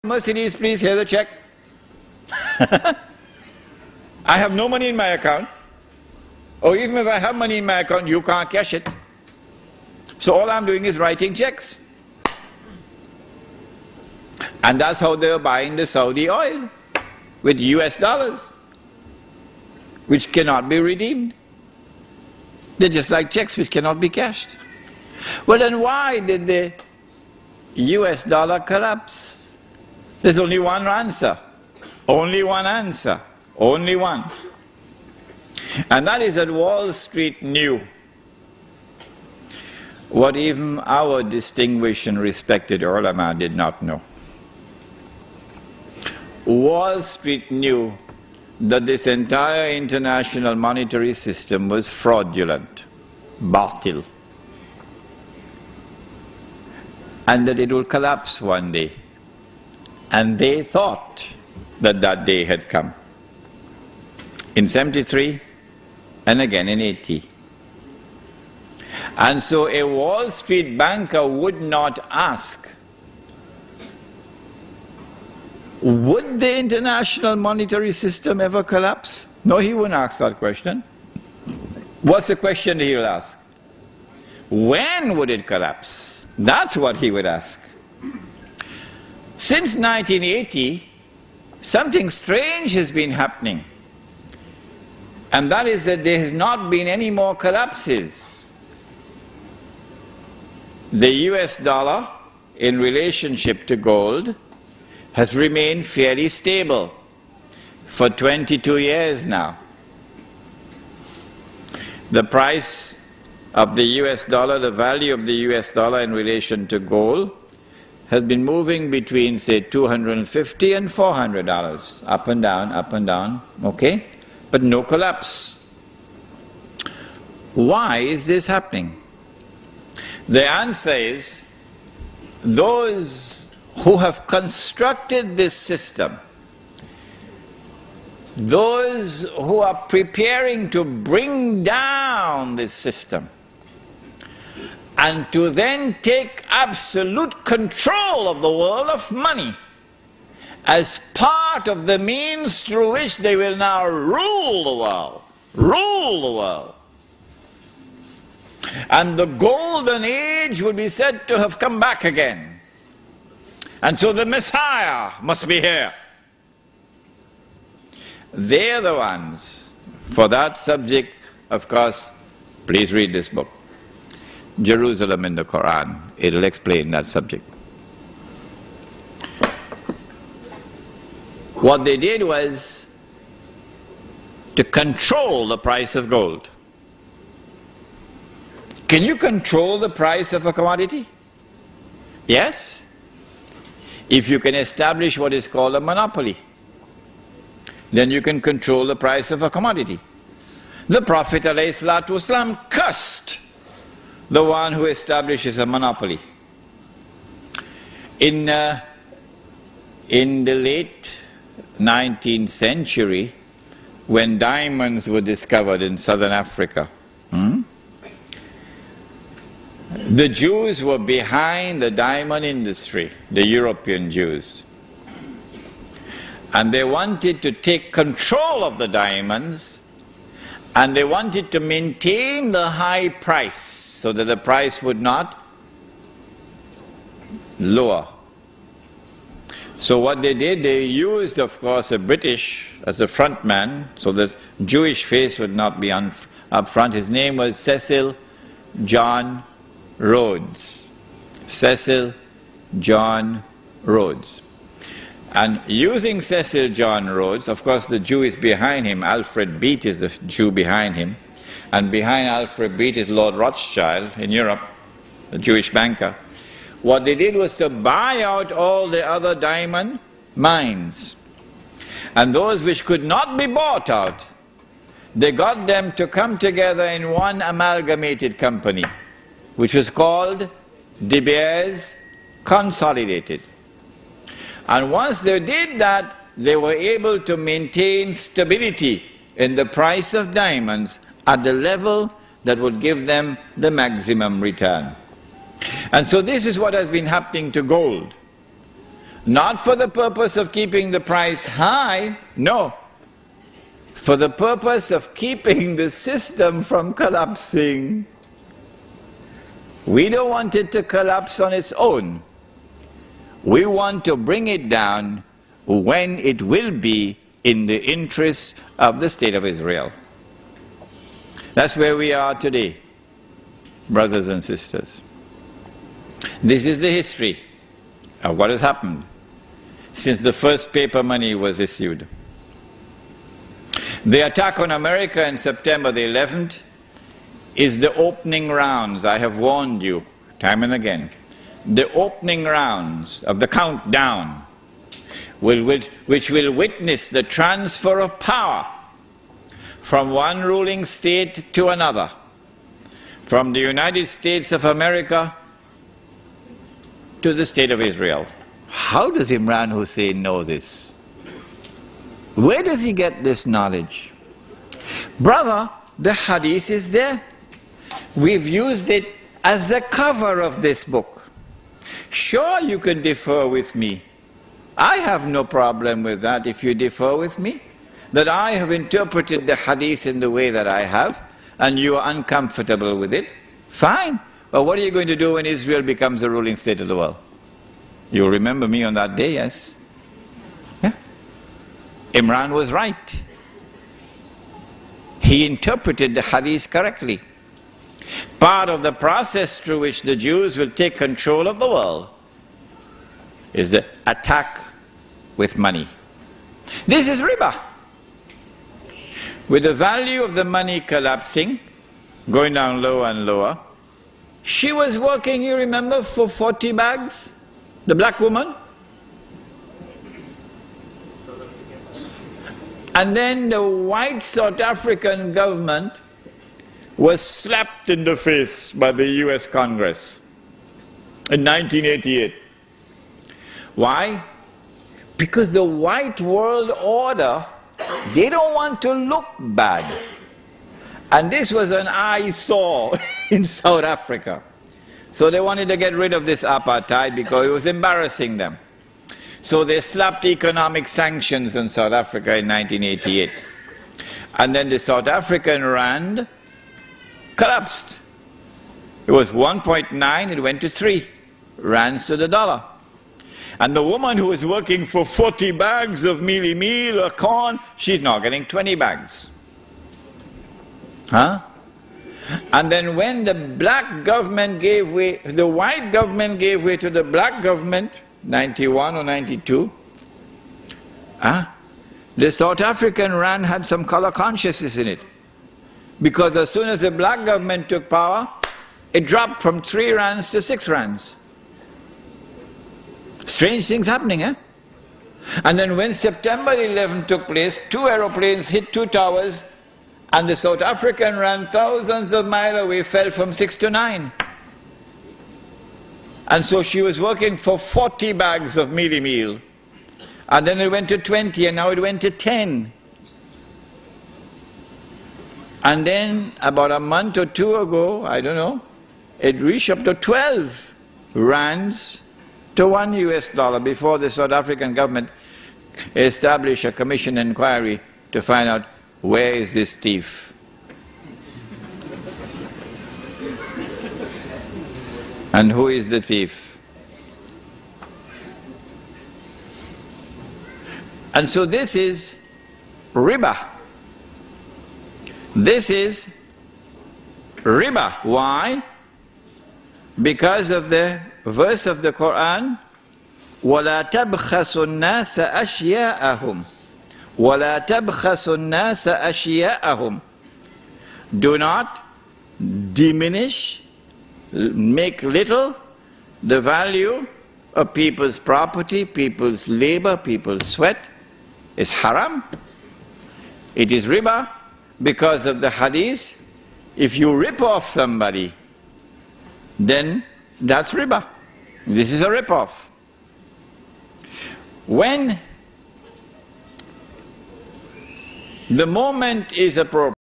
Mercedes, please, here's the check. I have no money in my account. Or even if I have money in my account, you can't cash it. So all I'm doing is writing checks. And that's how they're buying the Saudi oil, with US dollars, which cannot be redeemed. They're just like checks which cannot be cashed. Well, then why did the US dollar collapse? There's only one answer. Only one answer. Only one. And that is that Wall Street knew what even our distinguished and respected ulama did not know. Wall Street knew that this entire international monetary system was fraudulent, batil, and that it will collapse one day. And they thought that that day had come. In 73 and again in 80. And so a Wall Street banker would not ask, would the international monetary system ever collapse? No, he wouldn't ask that question. What's the question he will ask? When would it collapse? That's what he would ask. Since 1980, something strange has been happening. And that is that there has not been any more collapses. The US dollar, in relationship to gold, has remained fairly stable for 22 years now. The price of the US dollar, the value of the US dollar in relation to gold, has been moving between, say, $250 and $400, up and down, okay? But no collapse. Why is this happening? The answer is, those who have constructed this system, those who are preparing to bring down this system, and to then take absolute control of the world of money as part of the means through which they will now rule the world. Rule the world. And the golden age would be said to have come back again. And so the Messiah must be here. They're the ones. For that subject, of course, please read this book, Jerusalem in the Quran. It'll explain that subject. What they did was to control the price of gold. Can you control the price of a commodity? Yes. If you can establish what is called a monopoly, then you can control the price of a commodity. The Prophet ﷺ cursed the one who establishes a monopoly. In the late 19th century, when diamonds were discovered in southern Africa, the Jews were behind the diamond industry, the European Jews. And they wanted to take control of the diamonds, and they wanted to maintain the high price so that the price would not lower. So what they did, they used, of course, a British as a front man, so that Jewish face would not be up front. His name was Cecil John Rhodes. Cecil John Rhodes. And using Cecil John Rhodes, of course the Jew is behind him, Alfred Beat is the Jew behind him, and behind Alfred Beat is Lord Rothschild in Europe, the Jewish banker. What they did was to buy out all the other diamond mines. And those which could not be bought out, they got them to come together in one amalgamated company, which was called De Beers Consolidated. And once they did that, they were able to maintain stability in the price of diamonds at the level that would give them the maximum return. And so this is what has been happening to gold. Not for the purpose of keeping the price high, no. For the purpose of keeping the system from collapsing. We don't want it to collapse on its own. We want to bring it down when it will be in the interests of the State of Israel. That's where we are today, brothers and sisters. This is the history of what has happened since the first paper money was issued. The attack on America on September the 11th is the opening rounds. I have warned you time and again. The opening rounds of the countdown which will witness the transfer of power from one ruling state to another, from the United States of America to the State of Israel. How does Imran Hussein know this? Where does he get this knowledge? Brother, the hadith is there. We've used it as the cover of this book. Sure, you can differ with me. I have no problem with that if you differ with me. That I have interpreted the hadith in the way that I have, and you are uncomfortable with it, fine. But what are you going to do when Israel becomes the ruling state of the world? You'll remember me on that day, yes? Yeah? Imran was right. He interpreted the hadith correctly. Part of the process through which the Jews will take control of the world is the attack with money. This is riba. With the value of the money collapsing, going down lower and lower, she was working, you remember, for 40 bags? The black woman? And then the white South African government was slapped in the face by the US Congress in 1988. Why? Because the white world order, they don't want to look bad. And this was an eyesore in South Africa. So they wanted to get rid of this apartheid because it was embarrassing them. So they slapped economic sanctions on South Africa in 1988. And then the South African rand collapsed. It was 1.9, it went to 3 rands to the dollar. And the woman who was working for 40 bags of mealie meal or corn, she's now getting 20 bags. Huh? And then when the black government gave way, the white government gave way to the black government, 91 or 92, the South African rand had some color consciousness in it. Because as soon as the black government took power, it dropped from 3 rands to 6 rands. Strange things happening, eh? And then when September 11 took place, 2 aeroplanes hit 2 towers, and the South African rand thousands of miles away fell from 6 to 9. And so she was working for 40 bags of mealie meal. And then it went to 20, and now it went to 10. And then about a month or 2 ago, I don't know, it reached up to 12 rands to 1 US dollar before the South African government established a commission inquiry to find out where is this thief. And who is the thief? And so this is riba. This is riba. Why? Because of the verse of the Quran, وَلَا تَبْخَسُوا النَّاسَ أَشْيَاءَهُمْ وَلَا تَبْخَسُوا النَّاسَ أَشْيَاءَهُمْ. Do not diminish, make little the value of people's property, people's labor, people's sweat. It's haram. It is riba because of the hadith. If you rip off somebody, then that's riba. This is a rip-off. When the moment is appropriate,